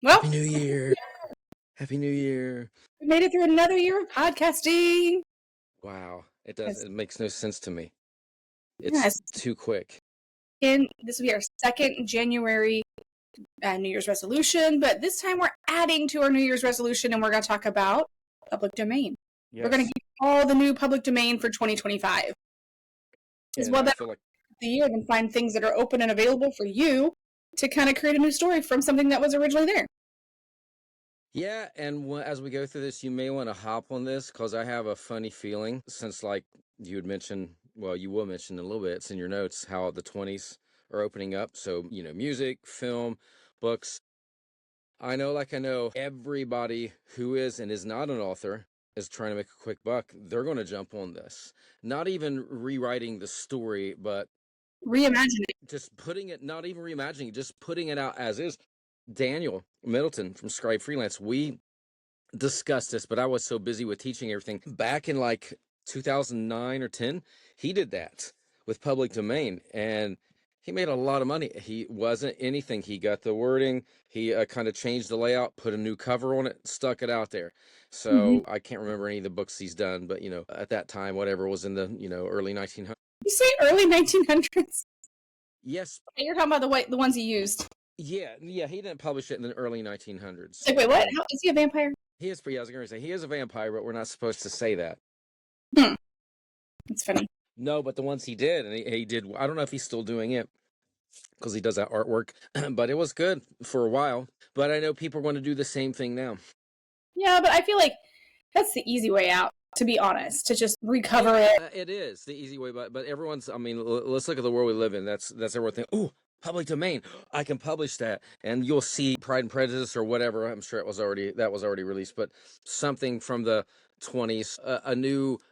Well, Happy New Year. Happy New Year. we made it through another year of podcasting. Wow. It makes no sense to me. It's Yes. too quick. And this will be our second January New Year's resolution, but this time we're adding to our New Year's resolution and we're going to talk about public domain. Yes. We're going to get all the new public domain for 2025. As well, that's the year and find things that are open and available for you to kind of create a new story from something that was originally there. Yeah, and as we go through this, you may want to hop on this because I have a funny feeling since, like, you had mentioned, well, you will mention in a little bit, it's in your notes, how the 20s are opening up. So, music, film, books. I know everybody who is and is not an author is trying to make a quick buck. They're going to jump on this. Not even rewriting the story, but reimagining it. Just putting it, not even reimagining, just putting it out as is. Daniel Middleton from Scribe Freelance, we discussed this, but I was so busy with teaching everything. Back in like 2009 or 10, he did that with public domain, and he made a lot of money. He wasn't anything. He got the wording. He kind of changed the layout, put a new cover on it, stuck it out there. So I can't remember any of the books he's done, but, at that time, whatever was in the, early 1900s. You say early 1900s? Yes. You're talking about the ones he used. Yeah, he didn't publish it in the early 1900s. Like, wait, what? How, is he a vampire? He is, I was going to say, he is a vampire, but we're not supposed to say that. That's funny. No, but the ones he did, and he did, I don't know if he's still doing it, because he does that artwork, but it was good for a while. But I know people want to do the same thing now. Yeah, but I feel like that's the easy way out, to be honest, to just recover it. It is the easy way, but everyone's, let's look at the world we live in. That's everyone thinking, ooh, public domain, I can publish that. And you'll see Pride and Prejudice or whatever. I'm sure that was already released, but something from the 20s,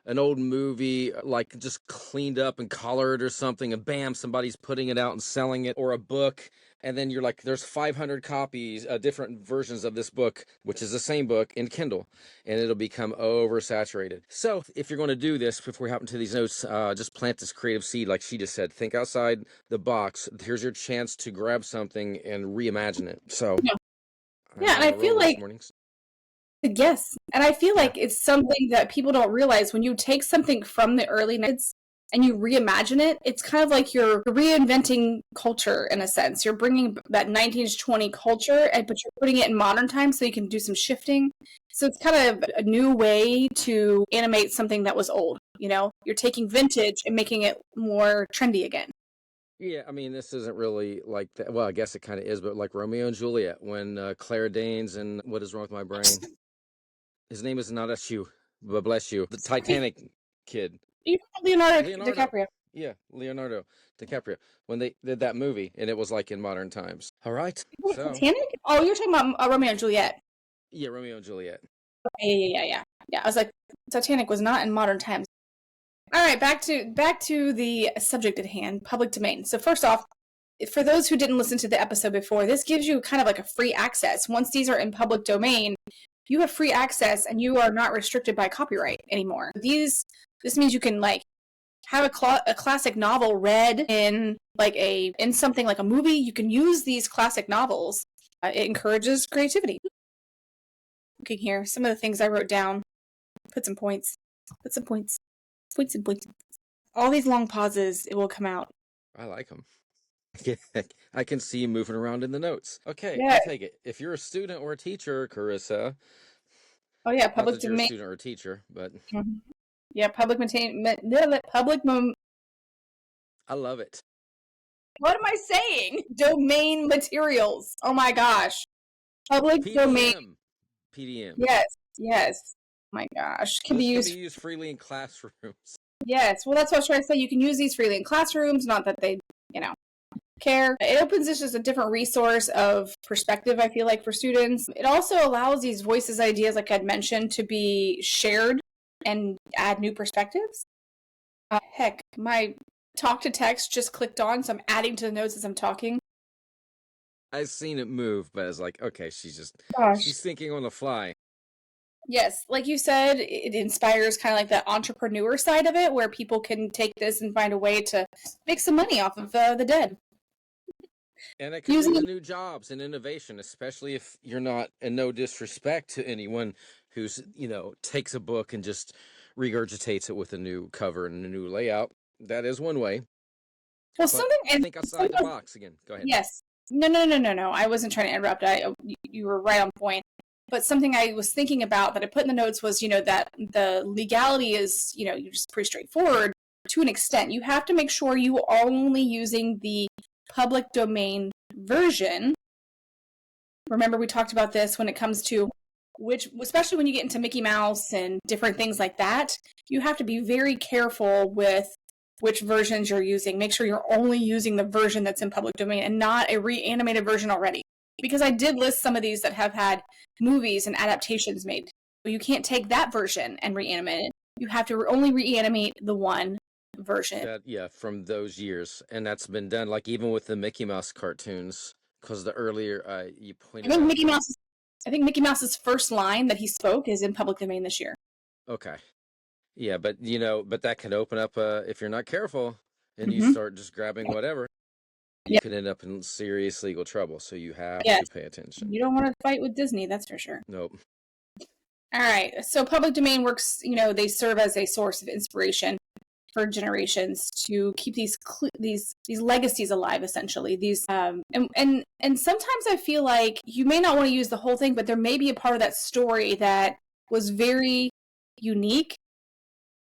an old movie, like just cleaned up and colored or something, and bam, somebody's putting it out and selling it, or a book. And then you're like, there's 500 copies, different versions of this book, which is the same book in Kindle, and it'll become oversaturated. So if you're going to do this, before we hop into these notes, just plant this creative seed, like she just said. Think outside the box. Here's your chance to grab something and reimagine it. So yeah, and I feel like yes, and I feel like it's something that people don't realize. When you take something from the early 90s and you reimagine it, it's kind of like you're reinventing culture in a sense. You're bringing that 1920 culture, but you're putting it in modern times so you can do some shifting. So it's kind of a new way to animate something that was old. You're taking vintage and making it more trendy again. Yeah, this isn't really like that. Well, I guess it kind of is, but like Romeo and Juliet, when Claire Danes and What Is Wrong with My Brain? His name is not Eshu, but bless you. The Titanic kid. You Leonardo DiCaprio. Yeah, Leonardo DiCaprio. When they did that movie, and it was like in modern times. All right. So, Titanic? Oh, you're talking about Romeo and Juliet. Yeah, Romeo and Juliet. Yeah. I was like, Titanic was not in modern times. All right, back to the subject at hand, public domain. So first off, for those who didn't listen to the episode before, this gives you kind of like a free access. Once these are in public domain, you have free access and you are not restricted by copyright anymore. This means you can like have a classic novel read in something like a movie. You can use these classic novels. It encourages creativity. Looking here, some of the things I wrote down. Put some points. Points and points. All these long pauses, it will come out. I like them. I can see you moving around in the notes. Okay, yeah. I'll take it. If you're a student or a teacher, Karisa. Oh yeah, public domain. You're a student or a teacher, but yeah, public domain. I love it. What am I saying? Domain materials. Oh my gosh, public domain. PDM. Yes. Oh my gosh, can be used freely in classrooms. Yes, well that's what I was trying to say. You can use these freely in classrooms. Not that they, care. It opens this as a different resource of perspective, I feel like, for students. It also allows these voices, ideas, like I'd mentioned, to be shared and add new perspectives. Heck, my talk to text just clicked on, so I'm adding to the notes as I'm talking. I've seen it move, but it's like, okay, she's thinking on the fly. Yes, like you said, it inspires kind of like that entrepreneur side of it, where people can take this and find a way to make some money off of the dead. And it could lead Using to new jobs and innovation, especially if you're not, and no disrespect to anyone who's, takes a book and just regurgitates it with a new cover and a new layout. That is one way. well, But something and think outside the box again. Go ahead. yes. No. I wasn't trying to interrupt. You were right on point. But something I was thinking about that I put in the notes was, that the legality is, you're just pretty straightforward to an extent. You have to make sure you are only using the public domain version. Remember, we talked about this when it comes to which, especially when you get into Mickey Mouse and different things like that, you have to be very careful with which versions you're using. Make sure you're only using the version that's in public domain and not a reanimated version already. Because I did list some of these that have had movies and adaptations made. You can't take that version and reanimate it. You have to only reanimate the one version. From those years. And that's been done, like even with the Mickey Mouse cartoons, because the earlier you pointed out. I think Mickey Mouse's first line that he spoke is in public domain this year. Okay. Yeah, but that can open up if you're not careful and you start just grabbing whatever, you could end up in serious legal trouble. So you have to pay attention. You don't want to fight with Disney, that's for sure. Nope. All right. So public domain works, they serve as a source of inspiration for generations to keep these legacies alive, essentially. These and sometimes I feel like you may not want to use the whole thing, but there may be a part of that story that was very unique,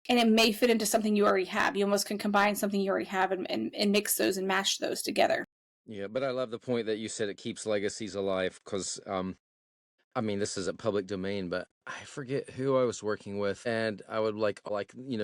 and it may fit into something you already have. You almost can combine something you already have and mix those and mash those together. Yeah, but I love the point that you said it keeps legacies alive, because this is a public domain, but I forget who I was working with, and I would like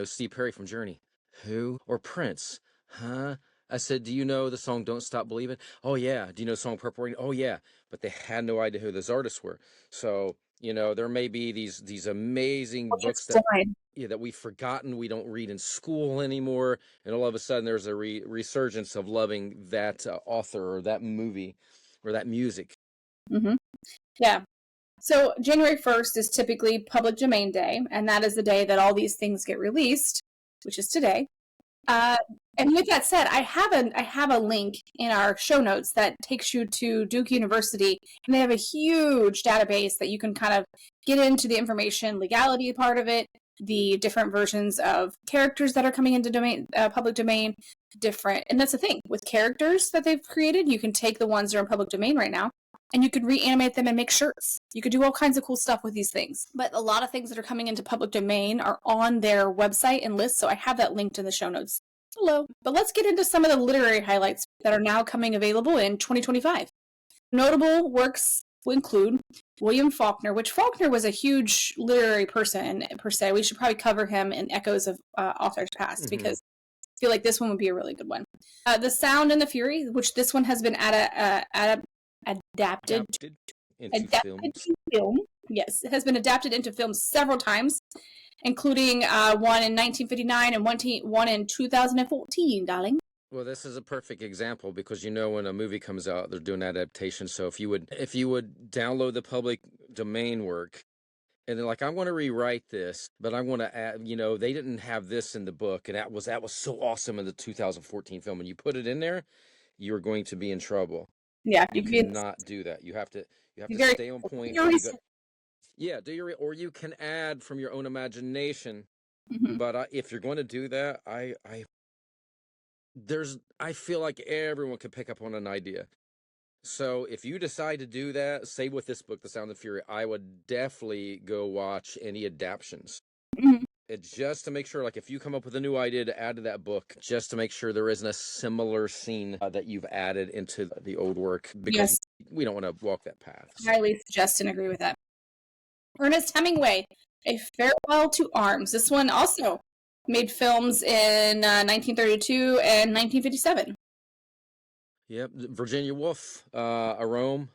Steve Perry from Journey. Who? Or Prince? Huh? I said, do you know the song Don't Stop Believing? Oh, yeah. Do you know the song Purple Rain? Oh, yeah. But they had no idea who those artists were. So, there may be these amazing books that we've forgotten, we don't read in school anymore, and all of a sudden there's a resurgence of loving that author or that movie or that music. Mm-hmm. Yeah. So January 1st is typically public domain day, and that is the day that all these things get released, which is today. And with that said, I have a link in our show notes that takes you to Duke University, and they have a huge database that you can kind of get into the information, legality part of it, the different versions of characters that are coming into public domain, and that's the thing with characters that they've created. You can take the ones that are in public domain right now, and you could reanimate them and make shirts. You could do all kinds of cool stuff with these things. But a lot of things that are coming into public domain are on their website and list, so I have that linked in the show notes below. But let's get into some of the literary highlights that are now coming available in 2025. Notable works will include William Faulkner, which Faulkner was a huge literary person, per se. We should probably cover him in Echoes of Authors Past, because I feel like this one would be a really good one. The Sound and the Fury, which this one has been adapted into film. Yes, it has been adapted into film several times, including one in 1959 and one in 2014, darling. Well, this is a perfect example because when a movie comes out, they're doing adaptation. So if you would download the public domain work, and then I want to rewrite this, but I want to add, they didn't have this in the book, and that was so awesome in the 2014 film, and you put it in there, you're going to be in trouble. Yeah, you cannot do that. You have to stay on point. Or you can add from your own imagination. Mm-hmm. But if you're going to do that, I feel like everyone could pick up on an idea. So if you decide to do that, say with this book, The Sound of Fury, I would definitely go watch any adaptions. Mm-hmm. Just to make sure, if you come up with a new idea to add to that book, just to make sure there isn't a similar scene that you've added into the old work, because we don't want to walk that path. I highly suggest and agree with that. Ernest Hemingway, A Farewell to Arms. This one also made films in 1932 and 1957. Yep, Virginia Woolf, A Room.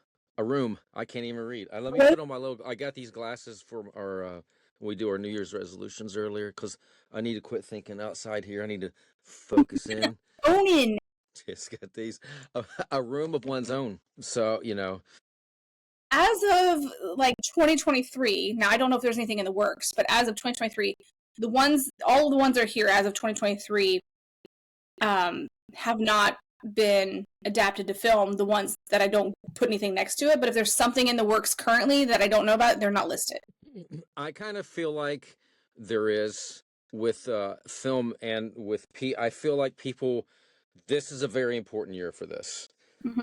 I can't even read. Let me put on my logo. I got these glasses for our we do our New Year's resolutions earlier because I need to quit thinking outside here. I need to focus in. Own. Just got these. A room of one's own. So, As of 2023, now I don't know if there's anything in the works, but as of 2023, all the ones that are here as of 2023 have not been adapted to film, the ones that I don't put anything next to it. But if there's something in the works currently that I don't know about, they're not listed. I kind of feel like there is with film and with I feel like people. This is a very important year for this.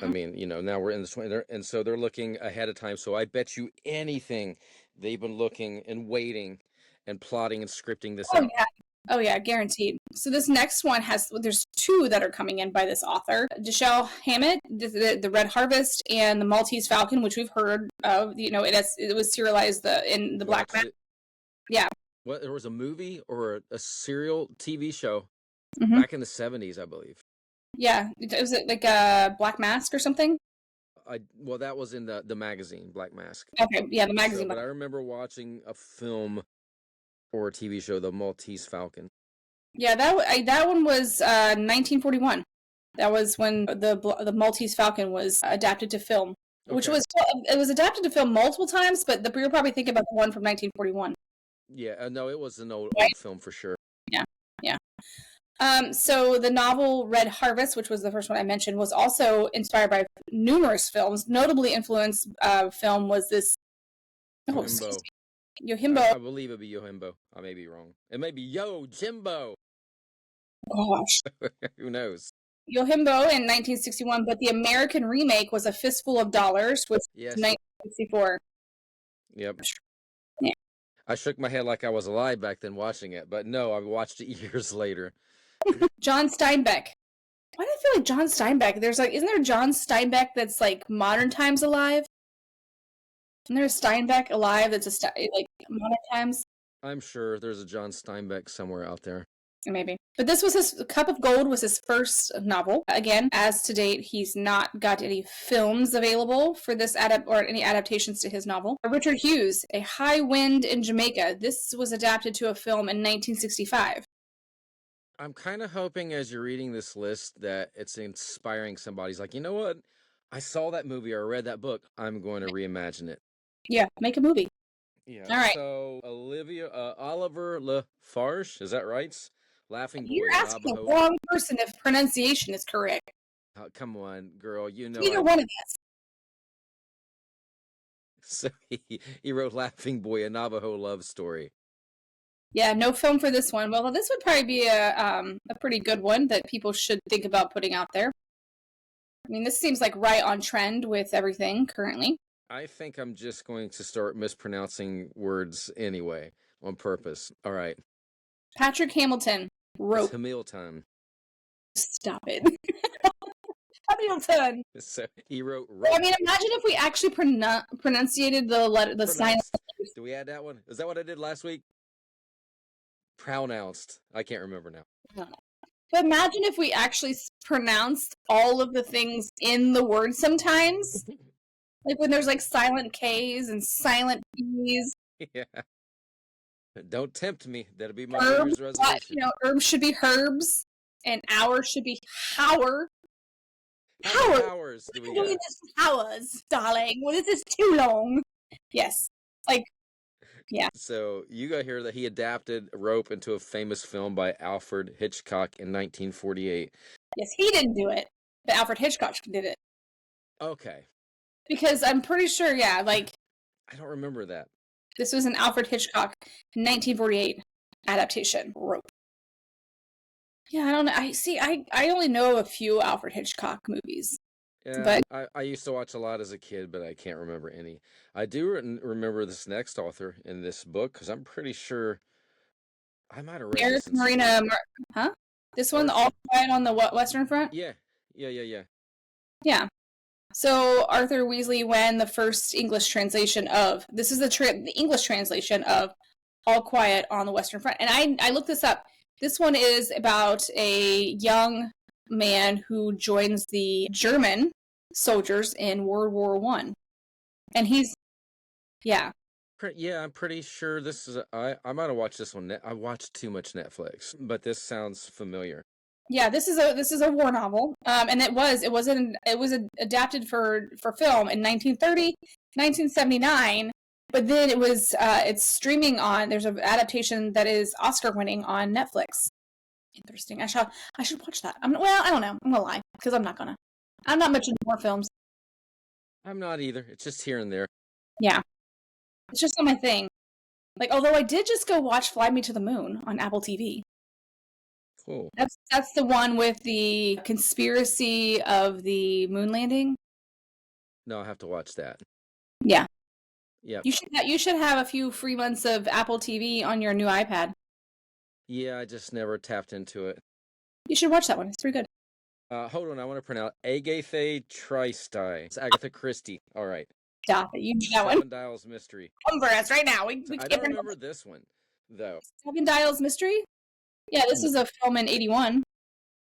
I mean, now we're in the 20, and so they're looking ahead of time. So I bet you anything they've been looking and waiting and plotting and scripting this out. Yeah. Oh yeah, guaranteed. So this next one there's 2 that are coming in by this author, Dashiell Hammett, the Red Harvest, and the Maltese Falcon, which we've heard of. It was serialized in the Black Mask. Yeah. What, there was a movie or a serial TV show back in the 70s, I believe. Yeah, was it like a Black Mask or something? Well, that was in the magazine, Black Mask. Okay, yeah, the magazine. But I remember watching a film or a TV show, The Maltese Falcon. Yeah, that one was 1941. That was when the Maltese Falcon was adapted to film, which was adapted to film multiple times, but you're probably thinking about the one from 1941. Yeah, no, it was an old film for sure. Yeah. So the novel Red Harvest, which was the first one I mentioned, was also inspired by numerous films. Notably influenced film was this. Yojimbo. I believe it'd be Yojimbo. I may be wrong. It may be Yo Jimbo. Gosh. Who knows? Yojimbo in 1961, but the American remake was A Fistful of Dollars, which was 1964. Yep. Yeah. I shook my head like I was alive back then watching it, but no, I watched it years later. John Steinbeck. Why do I feel like John Steinbeck? Isn't there John Steinbeck that's like modern times alive? Isn't there a Steinbeck alive that's like modern times? I'm sure there's a John Steinbeck somewhere out there. Maybe. But this was Cup of Gold was his first novel. Again, as to date, he's not got any films available for this or any adaptations to his novel. Richard Hughes, A High Wind in Jamaica. This was adapted to a film in 1965. I'm kind of hoping as you're reading this list that it's inspiring somebody's like, you know what? I saw that movie or read that book. I'm going to reimagine it. Yeah, make a movie. Yeah. All right. So Oliver Lafarge, is that right? Laughing Boy. You're asking the wrong person if pronunciation is correct. Oh, come on, girl. Either one of us. So he wrote Laughing Boy, a Navajo love story. Yeah, no film for this one. Well, this would probably be a pretty good one that people should think about putting out there. I mean, this seems like right on trend with everything currently. I think I'm just going to start mispronouncing words anyway, on purpose. All right. Patrick Hamilton wrote... Hamilton. Stop it. Hamilton. So he wrote... I mean, imagine if we actually pronunciated the sign. Do we add that one? Is that what I did last week? Pronounced. I can't remember now. No. But imagine if we actually pronounced all of the things in the word sometimes. Like when there's like silent K's and silent P's. Yeah. Don't tempt me. That'll be my New Year's resolution. Herbs should be herbs and hours should be hour. How many hours do we have? Hours, darling. Well, this is too long. Yes. Yeah. So you got here that he adapted Rope into a famous film by Alfred Hitchcock in 1948. Yes, he didn't do it, but Alfred Hitchcock did it. Okay. Because I'm pretty sure, I don't remember that. This was an Alfred Hitchcock 1948 adaptation, Rope. Yeah, I don't know. I only know a few Alfred Hitchcock movies. Yeah, but I used to watch a lot as a kid, but I can't remember any. I do remember this next author in this book, because I'm pretty sure I might have read this. Marina, huh? This one, All Quiet on the Western Front? Yeah. Yeah. So Arthur Weasley Wen, the first English translation of... This is the English translation of All Quiet on the Western Front. And I looked this up. This one is about a young man who joins the German soldiers in World War I. And he's... Yeah. Yeah, I'm pretty sure this is... I might have watched this one. I watched too much Netflix, but this sounds familiar. Yeah, this is a war novel, and it was adapted for film in 1930, 1979, but then it's streaming on. There's an adaptation that is Oscar winning on Netflix. Interesting. I should watch that. Well, I don't know. I'm gonna lie because I'm not gonna. I'm not much into more films. I'm not either. It's just here and there. Yeah, it's just not my thing. Like, although I did just go watch Fly Me to the Moon on Apple TV. Cool. That's the one with the conspiracy of the moon landing. No, I have to watch that. Yeah. Yeah. You should have a few free months of Apple TV on your new iPad. Yeah, I just never tapped into it. You should watch that one. It's pretty good. Hold on, I want to pronounce Agatha Christie. It's Agatha Christie. All right. Stop it. You do that one. Seven Dials Mystery. Come for us right now. I don't remember this one, though. Seven Dials Mystery? Yeah, this was a film in 81.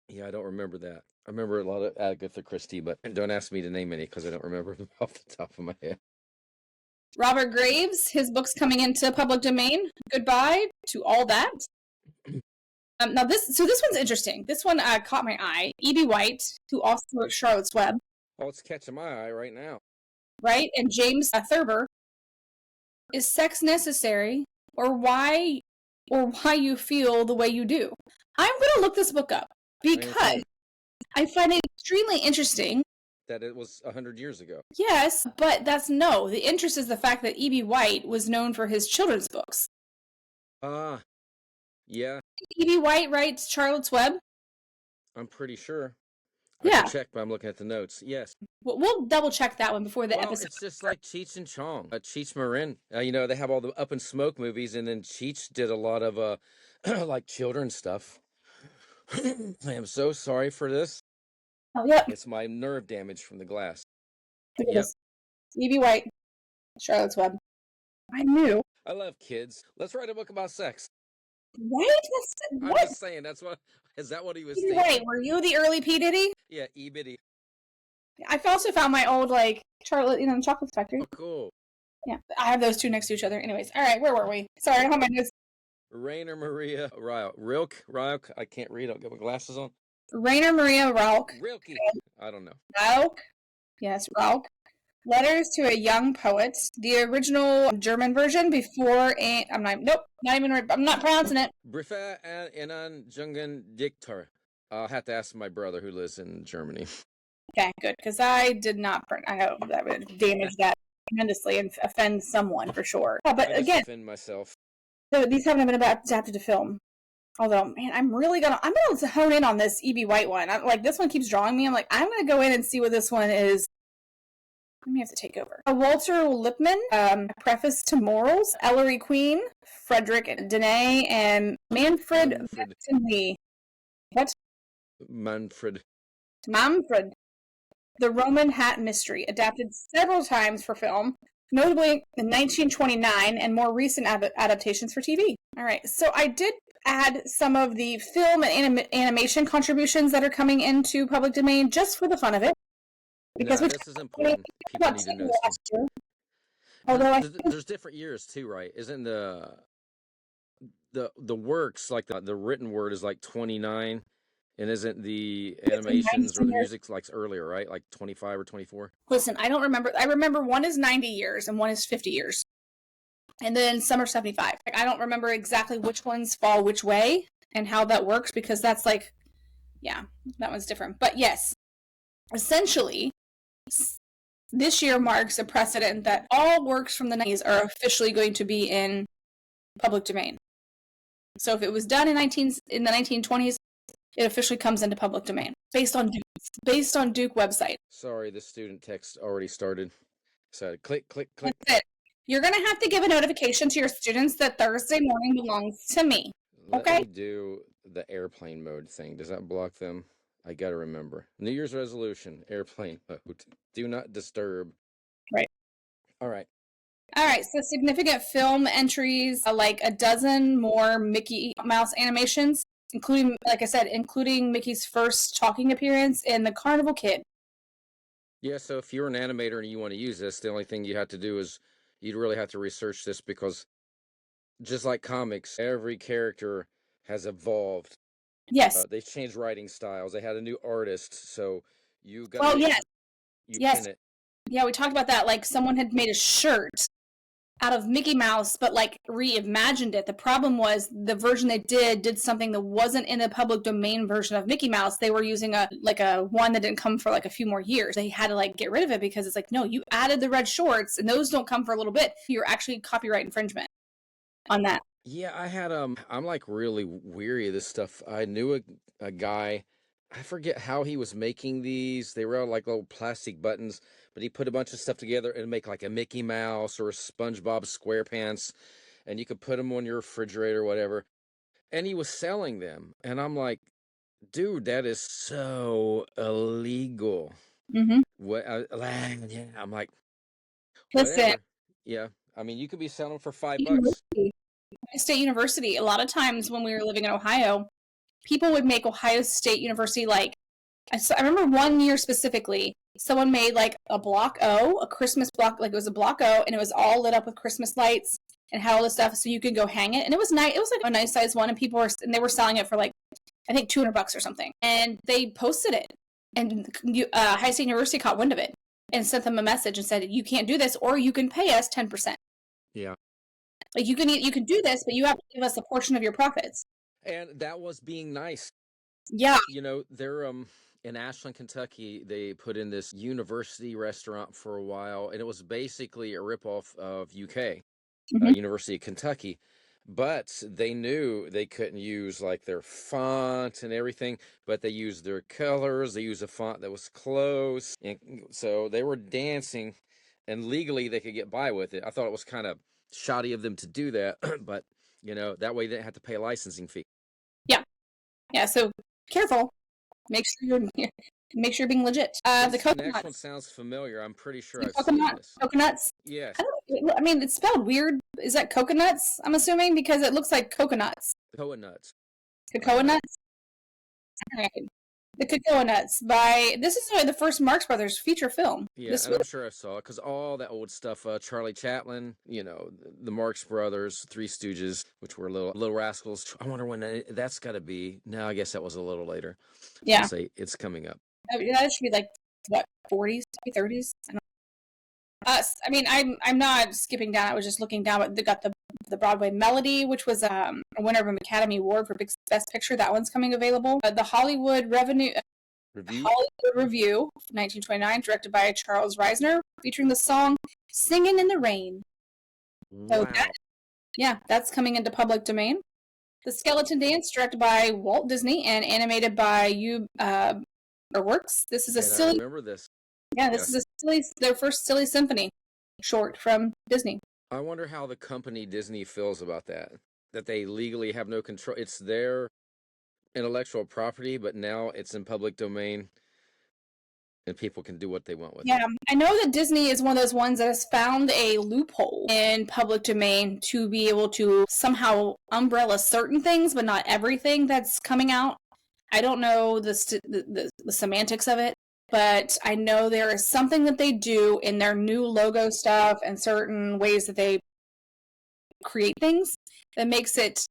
Yeah, I don't remember that. I remember a lot of Agatha Christie, but don't ask me to name any because I don't remember them off the top of my head. Robert Graves, his book's coming into public domain. Goodbye to all that. Now this one's interesting. This one caught my eye. E.B. White, who also wrote Charlotte's Web. Oh, it's catching my eye right now. Right? And James Thurber. Is sex necessary, or why you feel the way you do? I'm going to look this book up because I find it extremely interesting. That it was 100 years ago. Yes, but the interest is the fact that E.B. White was known for his children's books. Yeah. E.B. White writes Charlotte's Web? I'm pretty sure. Yeah. I can check, but I'm looking at the notes. Yes. We'll double check that one before the episode. It's just like Cheech and Chong. Cheech Marin. They have all the Up in Smoke movies, and then Cheech did a lot of like children's stuff. I am so sorry for this. Oh, yeah. It's my nerve damage from the glass. Yep. E.B. White, Charlotte's Web. I knew. I love kids. Let's write a book about sex. Right? I'm just saying, is that what he was thinking? Right, were you the early P. Diddy? Yeah, E-Bitty. I also found my old, Charlotte, Chocolate Factory. Oh, cool. Yeah, I have those two next to each other. Anyways, all right, where were we? Sorry, I don't have my notes. Rainer Maria Rilke. I can't read. I'll get my glasses on. Rainer Maria Rilke. Rilke. I don't know. Rilke. Yes, Rilke. Letters to a Young Poet. The original German version before I'm not pronouncing it. Briefe an einen jungen Dichter. I'll have to ask my brother who lives in Germany. Okay, good, because I did not I know that would damage that tremendously and offend someone for sure. But again, offend myself. So these haven't been adapted to film. Although, man, I'm gonna hone in on this E.B. White one. This one keeps drawing me. I'm gonna go in and see what this one is. Let me have to take over. Walter Lippmann, Preface to Morals, Ellery Queen, Frederick Dene, and Manfred Lee. What? Manfred. The Roman Hat Mystery, adapted several times for film, notably in 1929 and more recent adaptations for TV. All right, so I did add some of the film and animation contributions that are coming into public domain just for the fun of it. Because this is important. People need to know this. Although there's different years too, right? Isn't the works like the written word is like 29, and isn't the animations or the music earlier, right? Like 25 or 24? Listen, I don't remember. I remember one is 90 years and one is 50 years. And then some are 75. I don't remember exactly which ones fall which way and how that works because that's that one's different. But yes, essentially, this year marks a precedent that all works from the 90s are officially going to be in public domain. So if it was done in the 1920s, it officially comes into public domain based on Duke website. Sorry, the student text already started. So click. That's it. You're going to have to give a notification to your students that Thursday morning belongs to me. Okay? Let me do the airplane mode thing. Does that block them? I got to remember. New Year's resolution, airplane mode. Do not disturb. Right. All right. So significant film entries, like a dozen more Mickey Mouse animations, including, like I said, Mickey's first talking appearance in The Carnival Kid. Yeah, so if you're an animator and you want to use this, the only thing you have to do is you'd really have to research this because just like comics, every character has evolved. Yes. They've changed writing styles. They had a new artist, so you got pin it. Yeah, we talked about that. Like someone had made a shirt out of Mickey Mouse, but like reimagined it. The problem was the version they did something that wasn't in the public domain version of Mickey Mouse. They were using a one that didn't come for like a few more years. They had to like get rid of it because it's like, no, you added the red shorts and those don't come for a little bit. You're actually copyright infringement on that. Yeah, I had I'm like really weary of this stuff. I knew a guy, I forget how he was making these. They were like little plastic buttons, but he put a bunch of stuff together and make like a Mickey Mouse or a SpongeBob SquarePants, and you could put them on your refrigerator or whatever. And he was selling them, and I'm like, dude, that is so illegal. Mm-hmm. What? Yeah, I'm like, Listen, whatever. Yeah, I mean, you could be selling them for $5. University, State University. A lot of times when we were living in Ohio, people would make Ohio State University like. I remember one year specifically, someone made like a block O, a Christmas block, like it was a block O, and it was all lit up with Christmas lights and had all this stuff, so you could go hang it. And it was nice. It was like a nice size one, and they were selling it for like I think $200 or something. And they posted it, and Ohio State University caught wind of it and sent them a message and said, "You can't do this, or you can pay us 10%. Yeah. Like you can do this, but you have to give us a portion of your profits." And that was being nice. Yeah. You know, they're in Ashland, Kentucky, they put in this university restaurant for a while, and it was basically a ripoff of UK, Mm-hmm. University of Kentucky. But they knew they couldn't use like their font and everything, but they used their colors. They used a font that was close. And so they were dancing, and legally they could get by with it. I thought it was kind of shoddy of them to do that, but you know, that way they didn't have to pay a licensing fee. Yeah. Yeah. So careful. Make sure you're being legit. The This coconuts. next one sounds familiar. I'm pretty sure I've seen this. Coconuts. Yes, I mean, it's spelled weird. Is that coconuts? I'm assuming because it looks like coconuts. cocoa nuts. Cocoa nuts. The Cocoa Nuts by this is the first Marx Brothers feature film. Yeah, This and was, I'm sure I saw it because all that old stuff, Charlie Chaplin, you know, the Marx Brothers, Three Stooges, which were little rascals. I wonder when that's got to be. No, I guess that was a little later. yeah. I'll say it's coming up. That should be like what 40s, 30s. I mean, I'm not skipping down. I was just looking down. But they got the Broadway Melody, which was a winner of an Academy Award for Best Picture. That one's coming available. The Hollywood Review, 1929, directed by Charles Reisner, featuring the song "Singin' in the Rain." So Wow. that's coming into public domain. The Skeleton Dance, directed by Walt Disney and animated by Works. This is a And I silly. remember this. Yeah, this is their first silly symphony short from Disney. I wonder how the company Disney feels about that. That they legally have no control. It's their intellectual property, but now it's in public domain, and people can do what they want with it. Yeah, I know that Disney is one of those ones that has found a loophole in public domain to be able to somehow umbrella certain things, but not everything that's coming out. I don't know the semantics of it, but I know there is something that they do in their new logo stuff and certain ways that they create things that makes it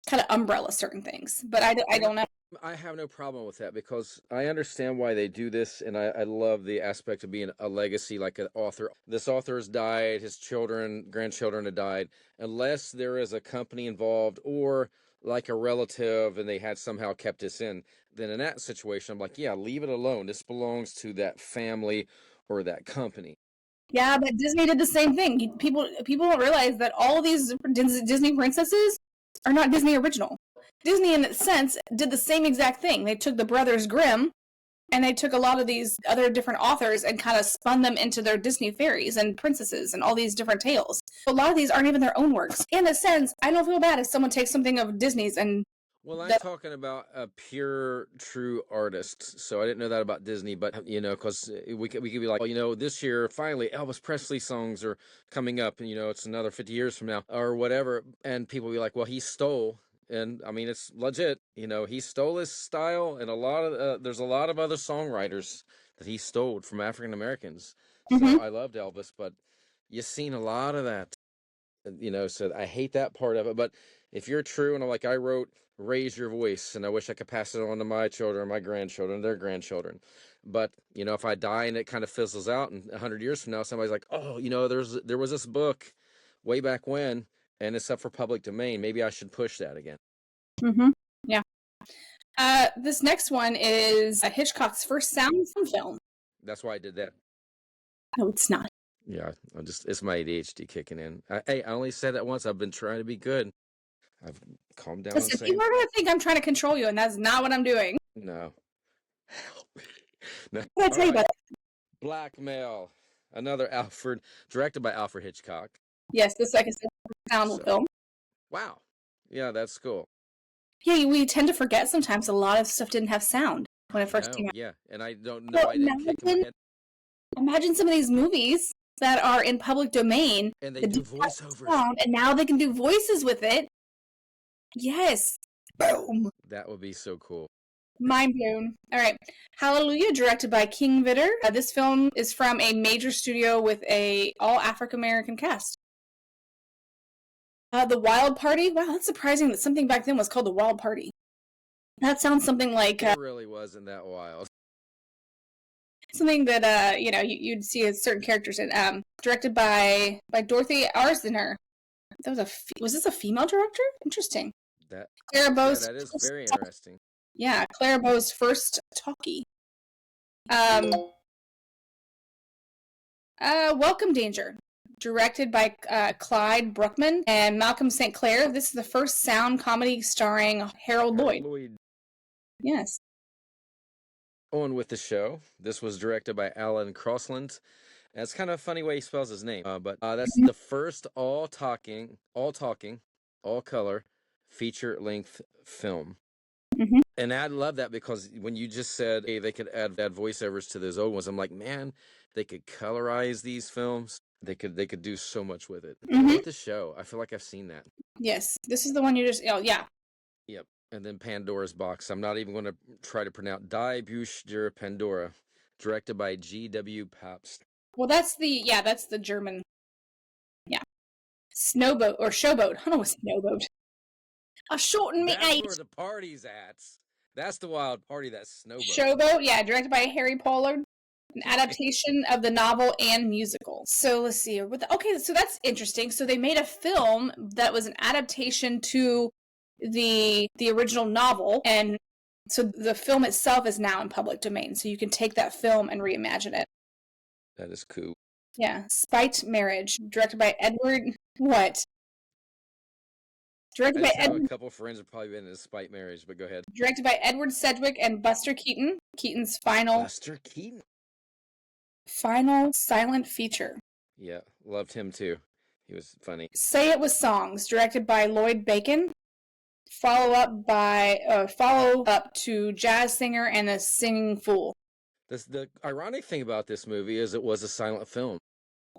kind of umbrella certain things. But I don't know. I have no problem with that because I understand why they do this, and I love the aspect of being a legacy, like an author. This author has died, his children, grandchildren have died. Unless there is a company involved or like a relative and they had somehow kept this in, then in that situation, I'm like, yeah, leave it alone. This belongs to that family or that company. Yeah, but Disney did the same thing. People don't realize that all of these Disney princesses are not Disney original. Disney, in its sense, did the same exact thing. They took the Brothers Grimm, and they took a lot of these other different authors and kind of spun them into their Disney fairies and princesses and all these different tales. A lot of these aren't even their own works. In a sense, I don't feel bad if someone takes something of Disney's and... Well, I'm talking about a pure, true artist. So I didn't know that about Disney, but you know, because we could be like, well, you know, this year finally Elvis Presley songs are coming up, and you know, it's another 50 years from now or whatever, and people be like, well, he stole. And I mean, it's legit. You know, he stole his style, and there's a lot of other songwriters that he stole from African Americans. So I loved Elvis, but you've seen a lot of that. You know, so I hate that part of it. But if you're true, and like I wrote, raise your voice, and I wish I could pass it on to my children, my grandchildren, their grandchildren. But you know, if I die and it kind of fizzles out, and 100 years from now, somebody's like, oh, you know, there was this book way back when, and it's up for public domain. Maybe I should push that again. Mm-hmm. Yeah. This next one is Hitchcock's first sound film. That's why I did that. No, it's not. Yeah, it's my ADHD kicking in. Hey, I only said that once. I've been trying to be good. I've calmed down. Listen, people are gonna think I'm trying to control you, and that's not what I'm doing. No. Help me. No. What did I tell you about it? Blackmail. Another Alfred, directed by Alfred Hitchcock. Yes, this like I said, sound film. Wow. Yeah, that's cool. Yeah, we tend to forget sometimes a lot of stuff didn't have sound when it first came out. Yeah, and I don't know. I didn't kick in my head. Imagine some of these movies that are in public domain, and they do voiceovers, sound, and now they can do voices with it. Yes. Boom. That would be so cool. Mind blown. All right. Hallelujah, directed by King Vidor. This film is from a major studio with a all African American cast. The Wild Party. Wow, that's surprising that something back then was called The Wild Party. That sounds something like... it really wasn't that wild. Something that, you'd see certain characters in. Directed by Dorothy Arzner. Was this a female director? Interesting. Clara Bow's that is very interesting. Yeah, Clara Bow's first talkie. Welcome Danger. Directed by Clyde Bruckman and Malcolm St. Clair. This is the first sound comedy starring Harold Lloyd. Yes. On with the show. This was directed by Alan Crosland. And it's kind of a funny way he spells his name. But that's the first all color feature-length film. Mm-hmm. And I love that because when you just said, hey, they could add voiceovers to those old ones, I'm like, man, they could colorize these films. They could do so much with it. Mm-hmm. With the show, I feel like I've seen that. Yes, this is the one you just. Oh yeah. Yep. And then Pandora's Box. I'm not even going to try to pronounce Die Buch der Pandora, directed by G.W. Pabst. Well, that's the German. Yeah. Snowboat or Showboat. I don't know what Snowboat. I'll shorten me age. That's where the party's at. That's the wild party, that's Snowboat. Showboat, yeah, directed by Harry Pollard. An adaptation of the novel and musical. So let's see. Okay, so that's interesting. So they made a film that was an adaptation to the original novel, and so the film itself is now in public domain. So you can take that film and reimagine it. That is cool. Yeah, Spite Marriage, directed by Edward. What? Directed by Edward. A couple of friends have probably been in a Spite Marriage, but go ahead. Directed by Edward Sedgwick and Buster Keaton. Keaton's final. Buster Keaton. Final silent feature. Yeah, loved him too. He was funny. Say It With Songs, directed by Lloyd Bacon. Follow up to Jazz Singer and the Singing Fool. The ironic thing about this movie is it was a silent film.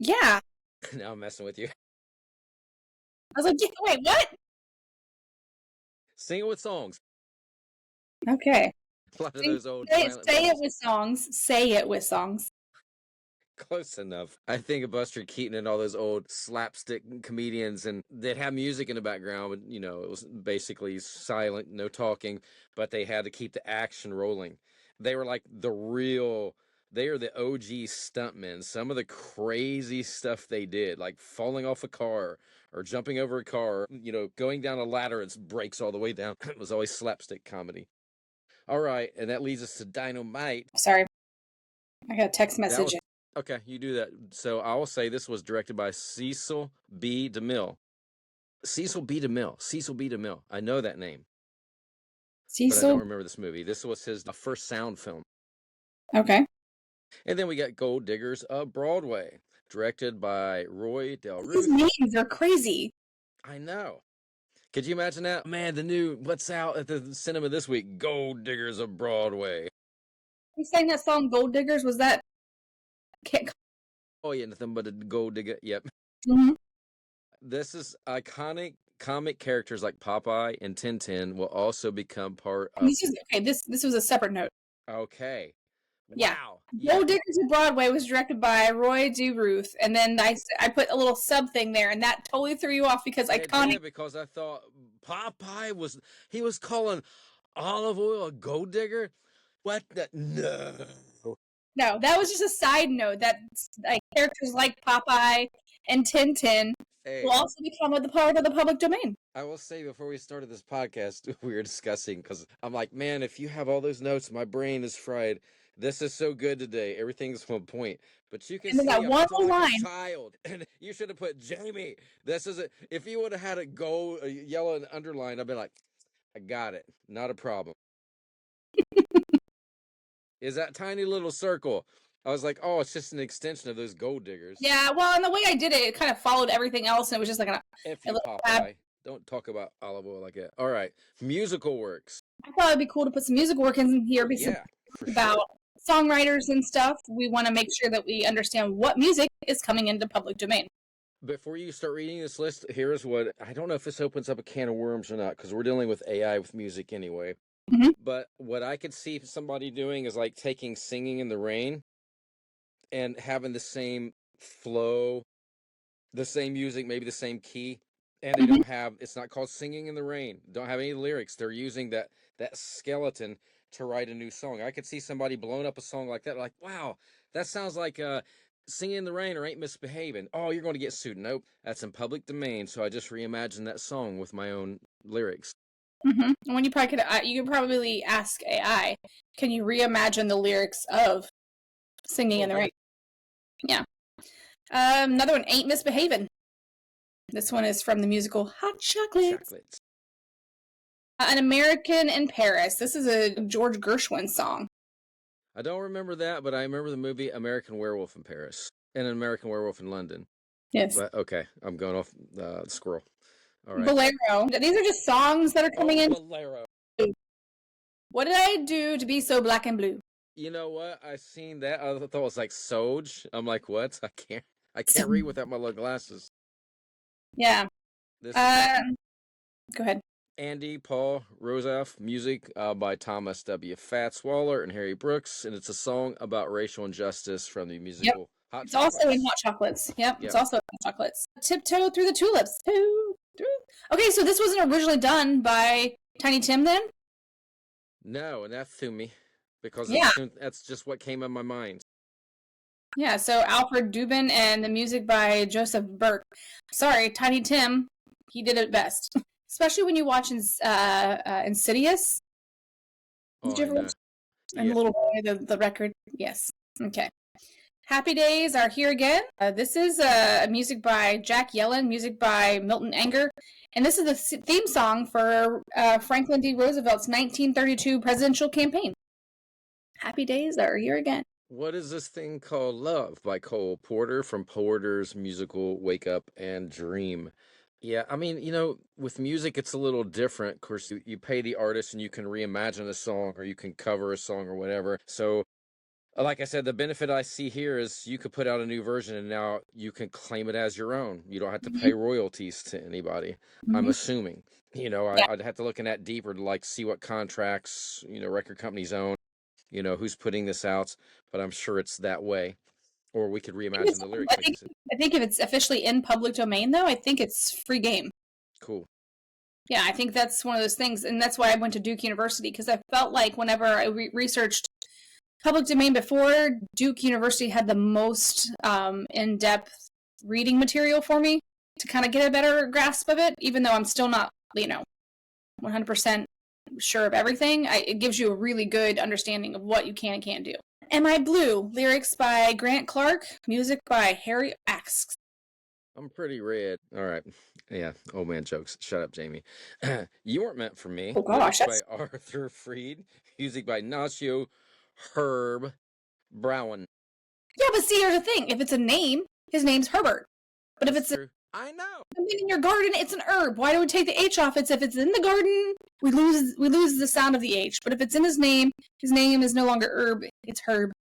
Yeah. Now I'm messing with you. I was like, wait, what? Sing It With Songs. Okay. A lot of those old Say films. It With Songs. Say It With Songs. Close enough. I think of Buster Keaton and all those old slapstick comedians, and they'd have music in the background, but, it was basically silent, no talking, but they had to keep the action rolling. They were like they are the OG stuntmen. Some of the crazy stuff they did, like falling off a car or jumping over a car, going down a ladder, it breaks all the way down. It was always slapstick comedy. All right, and that leads us to Dynamite. Sorry. I got a text message. Okay, you do that. So I will say this was directed by Cecil B. DeMille. Cecil B. DeMille. I know that name. But I don't remember this movie. This was his first sound film. Okay. And then we got Gold Diggers of Broadway, directed by Roy Del Ruth. These names are crazy. I know. Could you imagine that? Man, the new, what's out at the cinema this week? Gold Diggers of Broadway. You sang that song Gold Diggers? Was that... Oh, yeah, nothing but a gold digger. Yep. Mm-hmm. This is iconic comic characters like Popeye and Tintin will also become part of... This was a separate note. Okay. Yeah. Wow. Gold Diggers of Broadway was directed by Roy D. Ruth, and then I put a little sub thing there, and that totally threw you off because iconic... Yeah, because I thought Popeye was calling olive oil a gold digger? What the... No. No, that was just a side note that characters like Popeye and Tintin will also become a part of the public domain. I will say before we started this podcast, we were discussing because I'm like, man, if you have all those notes, my brain is fried. This is so good today. Everything's on point. But you can And then see that I'm one still like line. a child. And you should have put Jamie. This is it. If you would have had it gold, yellow, and underlined, I'd be like, I got it. Not a problem. Is that tiny little circle? I was like, oh, it's just an extension of those gold diggers. Yeah, well, and the way I did it, it kind of followed everything else, and it was just like a little Popeye. Don't talk about olive oil like that. All right. Musical works. I thought it'd be cool to put some music work in here because about songwriters and stuff. We want to make sure that we understand what music is coming into public domain. Before you start reading this list, here's what I don't know if this opens up a can of worms or not because we're dealing with AI with music anyway. Mm-hmm. But what I could see somebody doing is like taking Singing in the Rain and having the same flow, the same music, maybe the same key. And they don't have, it's not called Singing in the Rain. Don't have any lyrics. They're using that skeleton to write a new song. I could see somebody blowing up a song like that. Like, wow, that sounds like Singing in the Rain or Ain't Misbehaving. Oh, you're going to get sued. Nope, that's in public domain. So I just reimagined that song with my own lyrics. Mm-hmm. And when you could probably ask AI, can you reimagine the lyrics of Singing in the Rain? Yeah. Another one, Ain't Misbehaving. This one is from the musical Hot Chocolates. An American in Paris. This is a George Gershwin song. I don't remember that, but I remember the movie American Werewolf in Paris and An American Werewolf in London. Yes. But, okay, I'm going off the squirrel. All right. Bolero. These are just songs that are coming in. Bolero. What did I do to be so black and blue? You know what? I seen that. I thought it was like Soj. I'm like, what? I can't read without my little glasses. Yeah. Go ahead. Andy Paul Rosoff, music by Thomas W. Fatswaller and Harry Brooks, and it's a song about racial injustice from the musical Hot It's Chocolates. also in Hot Chocolates. Yep, it's also in Hot Chocolates. Tiptoe Through the Tulips. Okay, so this wasn't originally done by Tiny Tim then? No, and that threw me because that's just what came in my mind. Yeah, so Alfred Dubin and the music by Joseph Burke. Sorry, Tiny Tim, he did it best. Especially when you watch Insidious. Did you ever watch? And Little Boy, the record? Yes. Okay. Happy Days Are Here Again. This is music by Jack Yellen, music by Milton Anger. And this is the theme song for Franklin D. Roosevelt's 1932 presidential campaign. Happy Days Are Here Again. What is this thing called? Love by Cole Porter from Porter's musical Wake Up and Dream. Yeah, I mean, with music, it's a little different. Of course, you pay the artist and you can reimagine a song or you can cover a song or whatever. So, like I said, the benefit I see here is you could put out a new version and now you can claim it as your own. You don't have to pay royalties to anybody, I'm assuming. I'd have to look in that deeper to see what contracts, record companies own, who's putting this out, but I'm sure it's that way. Or we could reimagine the lyrics. I think if it's officially in public domain, though, I think it's free game. Cool. Yeah, I think that's one of those things, and that's why I went to Duke University, because I felt like whenever I researched public domain before, Duke University had the most in-depth reading material for me to kind of get a better grasp of it, even though I'm still not, 100% sure of everything. It gives you a really good understanding of what you can and can't do. Am I Blue? Lyrics by Grant Clark, music by Harry Asks. I'm pretty red. All right. Yeah, old man jokes. Shut up, Jamie. You Weren't Meant for Me. Oh, gosh. By Arthur Freed. Music by Nacio Herb Brown. Yeah, but see, here's the thing. If it's a name, his name's Herbert. But if it's I know. something in your garden, it's an herb. Why do we take the H off? If it's in the garden, we lose the sound of the H. But if it's in his name is no longer herb, it's Herb.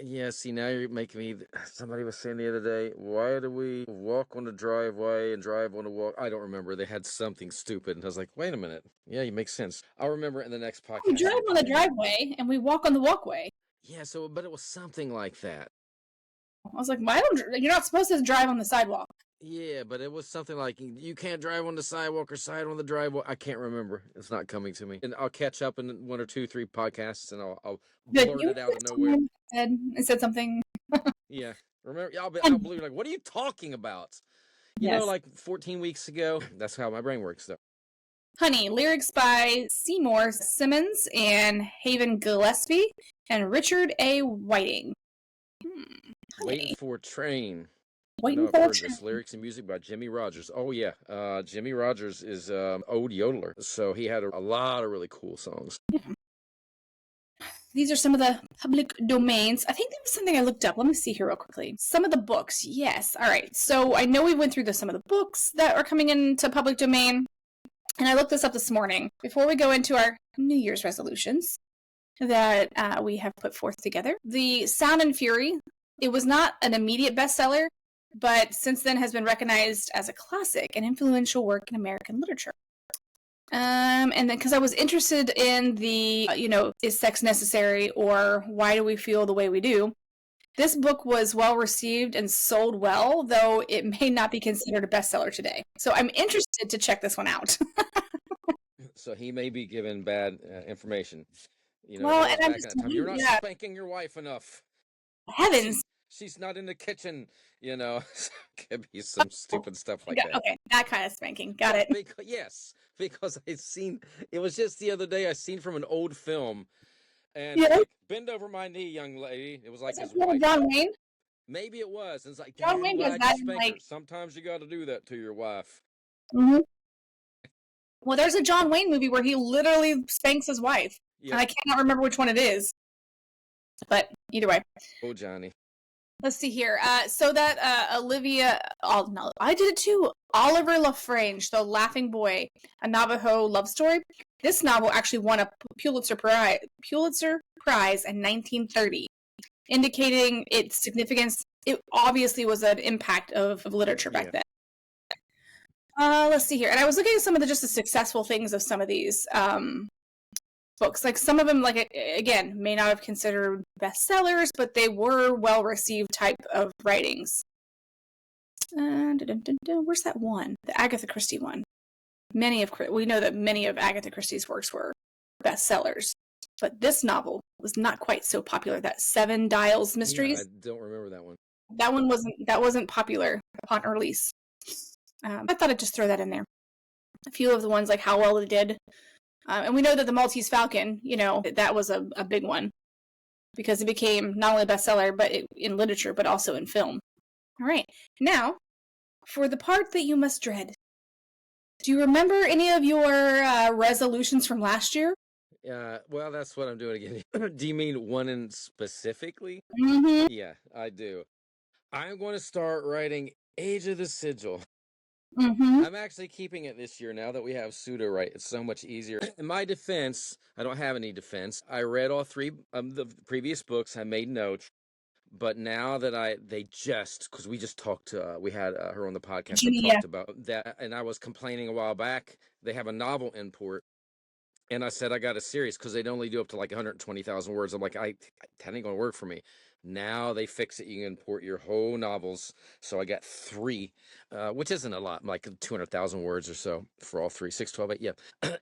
Yeah, see, now you're making me... Somebody was saying the other day, why do we walk on the driveway and drive on the walk? I don't remember. They had something stupid. And I was like, wait a minute. Yeah, you make sense. I'll remember it in the next podcast. We drive on the driveway and we walk on the walkway. Yeah, but it was something like that. I was like, you're not supposed to drive on the sidewalk. Yeah, but it was something like, you can't drive on the sidewalk or side on the driveway. I can't remember. It's not coming to me. And I'll catch up in 1 or 2, 3 podcasts, and I'll blurt it out of nowhere. I said something. Yeah. Remember, I'll blue like, what are you talking about? Yes. like 14 weeks ago. That's how my brain works, though. Honey, lyrics by Seymour Simmons and Haven Gillespie and Richard A. Whiting. Waiting Honey. for a train. I Waiting know I've for a heard train. this. Lyrics and music by Jimmy Rogers. Oh, yeah. Jimmy Rogers is old yodeler. So he had a lot of really cool songs. Yeah. These are some of the public domains. I think there was something I looked up. Let me see here real quickly. Some of the books. Yes. All right. So I know we went through some of the books that are coming into public domain. And I looked this up this morning. Before we go into our New Year's resolutions that we have put forth together, the Sound and Fury, it was not an immediate bestseller, but since then has been recognized as a classic and influential work in American literature. And then because I was interested in the, is sex necessary or why do we feel the way we do? This book was well received and sold well, though it may not be considered a bestseller today. So I'm interested to check this one out. So he may be given bad information. Well, it and was I'm back in just, that time. You're not yeah, spanking your wife enough. heavens. She's not in the kitchen. Could be some stupid stuff like that. Okay, that kind of spanking. Got it. Because I seen it was just the other day. I seen from an old film, and Yeah. like, bend over my knee, young lady. It was like his wife. John Wayne? Maybe it was. And it's like, John Daddy, Wayne you does like that to in, spank like... her. Sometimes you got to do that to your wife. Mm-hmm. Well, there's a John Wayne movie where he literally spanks his wife. Yeah. And I cannot remember which one it is. But either way. Oh, Johnny. Let's see here. So that Olivia... Oh, no, I did it too. Oliver LaFrange, The Laughing Boy, a Navajo love story. This novel actually won a Pulitzer Prize in 1930, indicating its significance. It obviously was an impact of literature back then. Let's see here. And I was looking at some of the successful things of some of these books. Like some of them, like, again, may not have considered bestsellers, but they were well-received type of writings. Where's that one? The Agatha Christie one. We know that many of Agatha Christie's works were bestsellers, but this novel was not quite so popular. That Seven Dials Mysteries. Yeah, I don't remember that one. That wasn't popular upon release. I thought I'd just throw that in there. A few of the ones like How Well It Did. And we know that The Maltese Falcon, that was a big one because it became not only a bestseller but in literature, but also in film. All right. Now, for the part that you must dread. Do you remember any of your resolutions from last year? Well, that's what I'm doing again. Do you mean one in specifically? Mm-hmm. Yeah, I do. I'm going to start writing Age of the Sigil. Mm-hmm. I'm actually keeping it this year now that we have pseudo write. It's so much easier. In my defense, I don't have any defense. I read all three of the previous books. I made notes. But now that because we just talked, we had her on the podcast and talked about that, and I was complaining a while back, they have a novel import, and I said I got a series because they'd only do up to like 120,000 words. I'm like, that ain't gonna work for me. Now they fix it. You can import your whole novels. So I got 3, which isn't a lot, like 200,000 words or so for all 3, 6, 12, 8, yeah.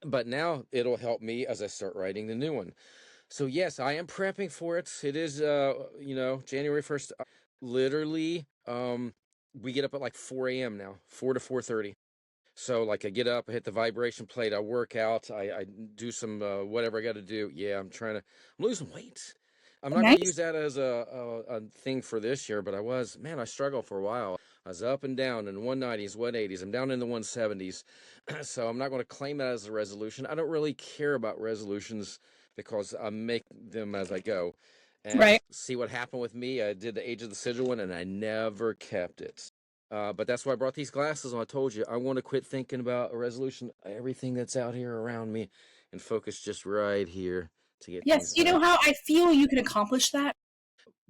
But now it'll help me as I start writing the new one. So yes, I am prepping for it. It is, January 1st. Literally, we get up at like 4 a.m. now, 4 to 4:30. So like I get up, I hit the vibration plate, I work out, I do some whatever I got to do. Yeah, I'm losing weight. I'm not going to use that as a thing for this year, but I struggled for a while. I was up and down in 190s, 180s. I'm down in the 170s. So I'm not going to claim that as a resolution. I don't really care about resolutions because I make them as I go. And see what happened with me. I did the Age of the Sigil one, and I never kept it. But that's why I brought these glasses on. I told you, I want to quit thinking about a resolution, everything that's out here around me, and focus just right here to get Yes, you know how I feel you can accomplish that?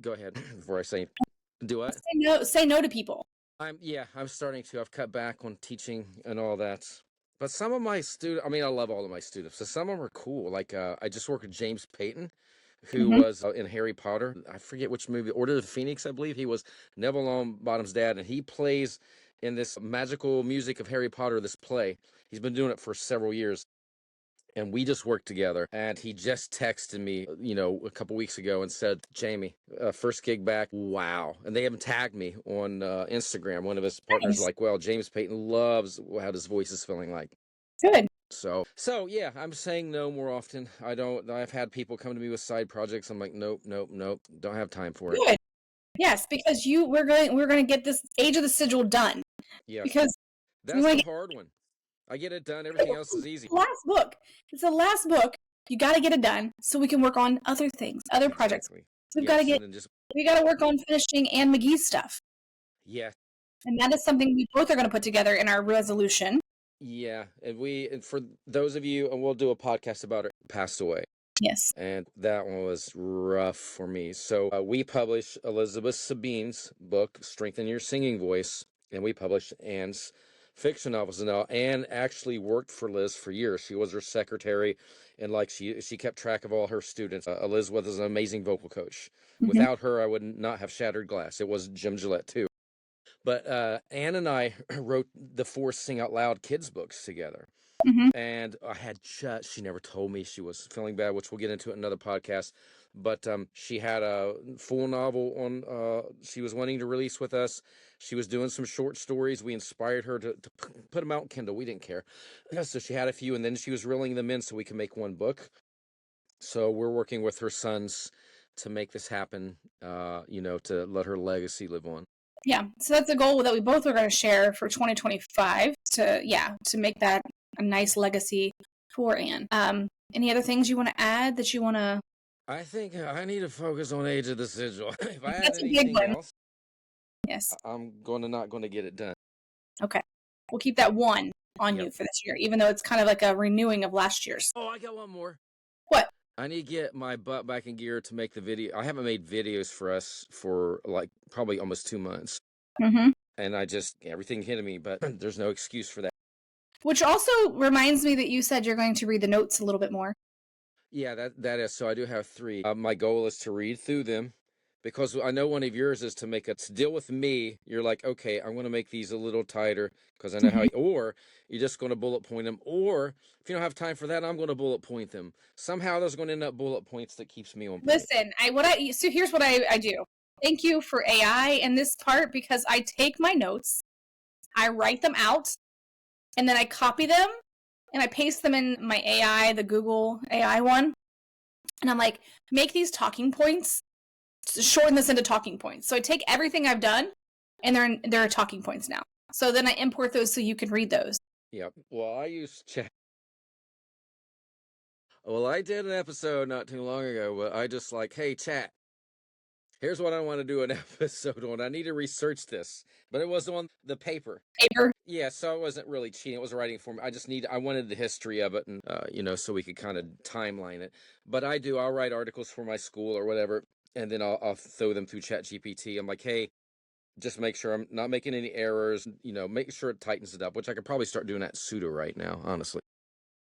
Go ahead before I say, do what? Say no to people. I'm starting to. I've cut back on teaching and all that. But some of my students, I love all of my students. So some of them are cool. Like, I just worked with James Payton, who was in Harry Potter. I forget which movie, Order of the Phoenix, I believe. He was Neville Longbottom's dad, and he plays in this magical music of Harry Potter, this play. He's been doing it for several years. and we just worked together. And he just texted me, a couple weeks ago and said, Jaime, first gig back. Wow. And they haven't tagged me on Instagram. One of his partners Nice. like, well, James Payton loves how his voice is feeling like. Good. So yeah, I'm saying no more often. I've had people come to me with side projects. I'm like, nope, don't have time for it. Good. Yes, because we're going to get this Age of the Sigil done. Yes. Because that's the hard one. I get it done. Everything else is easy. Last book. It's the last book. You got to get it done so we can work on other things, other projects. We've got to we got to work on finishing Anne McGee's stuff. Yeah. And that is something we both are going to put together in our resolution. Yeah, and for those of you, and we'll do a podcast about it, passed away. Yes. And that one was rough for me. So we published Elizabeth Sabine's book, Strengthen Your Singing Voice, and we published Anne's fiction novels. Now, Anne actually worked for Liz for years. She was her secretary, and she kept track of all her students. Elizabeth is an amazing vocal coach. Mm-hmm. Without her, I would not have Shattered Glass. It was Jim Gillette, too. But Anne and I wrote the 4 Sing Out Loud kids books together. Mm-hmm. And I had she never told me she was feeling bad, which we'll get into in another podcast. But she had a full novel on she was wanting to release with us. She was doing some short stories. We inspired her to put them out on Kindle. We didn't care. So she had a few, and then she was reeling them in so we could make one book. So we're working with her sons to make this happen, to let her legacy live on. Yeah, so that's a goal that we both are going to share for 2025 to make that a nice legacy for Anne. Any other things you want to add that you want to? I think I need to focus on Age of the Sigil. If I That's add anything else, yes, I'm not going to get it done. Okay, we'll keep that one on you for this year, even though it's kind of like a renewing of last year's. Oh, I got one more. What? I need to get my butt back in gear to make the video. I haven't made videos for us for probably almost 2 months. Mm-hmm. And everything hit me, but there's no excuse for that. Which also reminds me that you said you're going to read the notes a little bit more. Yeah, that is. So I do have 3. My goal is to read through them, because I know one of yours is to deal with me. You're like, okay, I'm going to make these a little tighter because I know how, or you're just going to bullet point them. Or if you don't have time for that, I'm going to bullet point them. Somehow there's going to end up bullet points that keeps me on point. Listen, so here's what I do. Thank you for AI in this part, because I take my notes, I write them out, and then I copy them and I paste them in my AI, the Google AI one. And I'm like, make these talking points, shorten this into talking points. So I take everything I've done and they're talking points now. So then I import those so you can read those. Yep. Well, I use chat. Well, I did an episode not too long ago, but I just hey, chat. Here's what I want to do an episode on. I need to research this, but it was on the paper. Yeah, so I wasn't really cheating. It was writing for me. I wanted the history of it, and so we could kind of timeline it. But I'll write articles for my school or whatever, and then I'll throw them through ChatGPT. I'm like, hey, just make sure I'm not making any errors. Make sure it tightens it up, which I could probably start doing at Pseudo right now, honestly.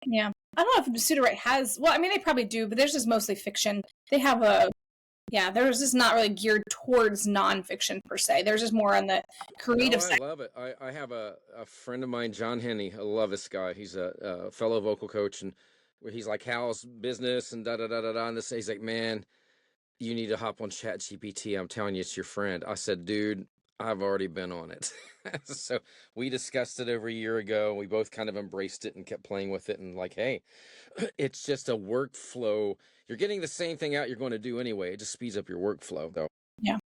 Yeah, I don't know if Pseudo has. Well, I mean, they probably do, but there's just mostly fiction. They have there's just not really geared towards nonfiction per se. There's just more on the creative side. I love it. I have a friend of mine, John Henney. I love this guy. He's a fellow vocal coach, and where he's like, how's business and da-da-da-da-da. And he's like, man, you need to hop on ChatGPT. I'm telling you, it's your friend. I said, dude, I've already been on it. So we discussed it over a year ago. We both kind of embraced it and kept playing with it. And hey, it's just a workflow. You're getting the same thing out you're going to do anyway. It just speeds up your workflow, though. Yeah.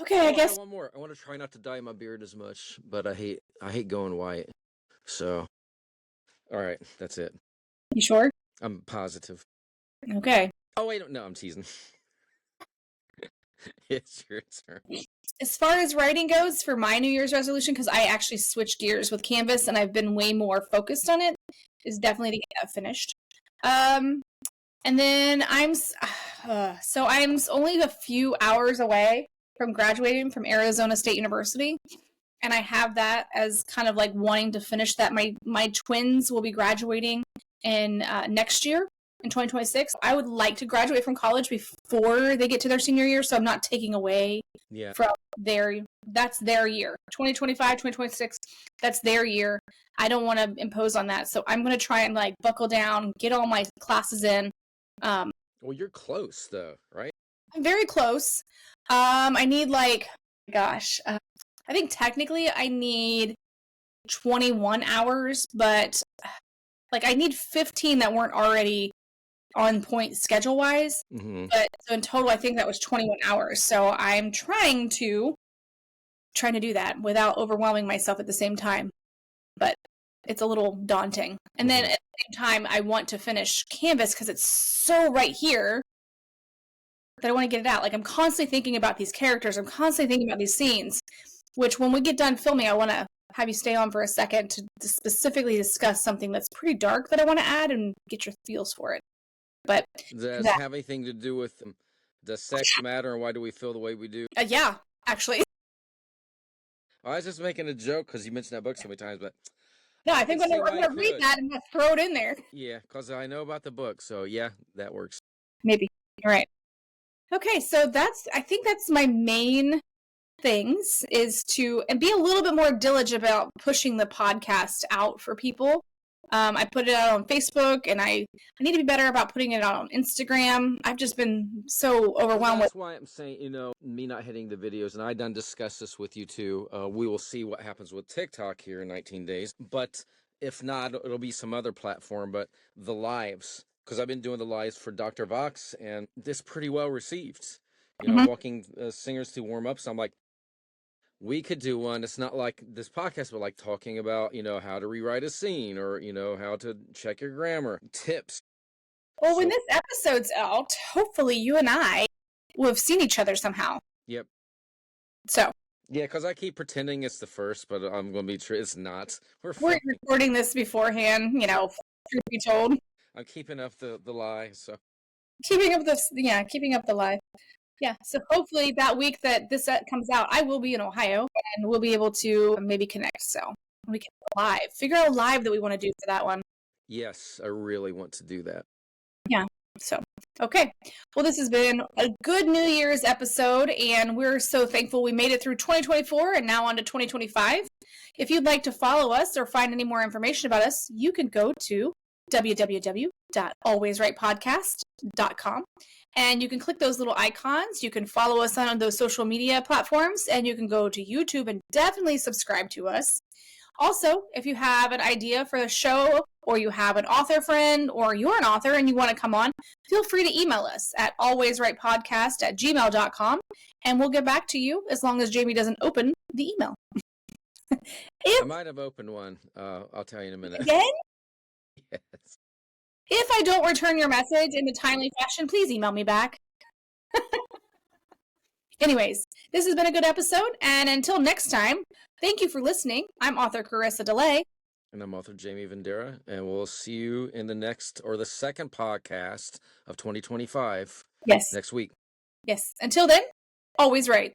Okay, I guess. One more. I want to try not to dye my beard as much, but I hate going white. So, all right, that's it. You sure? I'm positive. Okay. Oh wait, no, I'm teasing. It's your turn. As far as writing goes, for my New Year's resolution, because I actually switched gears with Canvas and I've been way more focused on it, is definitely to get that finished. And then I'm only a few hours away from graduating from Arizona State University, and I have that as kind of wanting to finish that. My twins will be graduating in next year. In 2026, I would like to graduate from college before they get to their senior year, so I'm not taking away from that's their year. 2025, 2026, that's their year. I don't want to impose on that. So I'm going to try and like buckle down, get all my classes in. Well, you're close though, right? I'm very close. I need like, gosh, I think technically I need 21 hours, but like I need 15 that weren't already on point schedule wise. Mm-hmm. But so in total, I think that was 21 hours. So I'm trying to do that without overwhelming myself at the same time. But it's a little daunting. And then at the same time, I want to finish Canvas because it's so right here that I want to get it out. Like I'm constantly thinking about these characters. I'm constantly thinking about these scenes, which when we get done filming, I want to have you stay on for a second to specifically discuss something that's pretty dark that I want to add and get your feels for it. But does that have anything to do with does sex matter and why do we feel the way we do? Yeah, actually. I was just making a joke because you mentioned that book so many times, but no, I think I'm going to read that and throw it in there. Yeah, because I know about the book, so yeah, that works. Maybe. All right. Okay, so I think that's my main things is to and be a little bit more diligent about pushing the podcast out for people. I put it out on Facebook, and I need to be better about putting it out on Instagram. I've just been so overwhelmed. That's why I'm saying, me not hitting the videos, and I done discussed this with you too. We will see what happens with TikTok here in 19 days, but if not, it'll be some other platform. But the lives, because I've been doing the lives for Dr. Vox, and this pretty well received. Walking singers through warm-ups, I'm like, we could do one. It's not like this podcast, but like talking about, how to rewrite a scene or, how to check your grammar, tips. Well, when this episode's out, hopefully you and I will have seen each other somehow. Yep. So. Yeah, because I keep pretending it's the first, but I'm going to be true. It's not. We're recording this beforehand, truth be told. I'm keeping up the lie, so. Keeping up the lie. Yeah, so hopefully that week that this comes out, I will be in Ohio, and we'll be able to maybe connect, so we can figure out a live that we want to do for that one. Yes, I really want to do that. Yeah, so, okay. Well, this has been a good New Year's episode, and we're so thankful we made it through 2024 and now on to 2025. If you'd like to follow us or find any more information about us, you can go to www.alwaysrightpodcast.com. And you can click those little icons. You can follow us on those social media platforms, and you can go to YouTube and definitely subscribe to us. Also, if you have an idea for a show, or you have an author friend, or you're an author and you want to come on, feel free to email us at alwaysrightpodcast@gmail.com, and we'll get back to you as long as Jamie doesn't open the email. I might have opened one. I'll tell you in a minute. Again? Yes. If I don't return your message in a timely fashion, please email me back. Anyways, this has been a good episode, and until next time, thank you for listening. I'm author Karisa DeLay. And I'm author Jaime Vendera, and we'll see you in the second podcast of 2025. Yes. Next week. Yes. Until then, always right.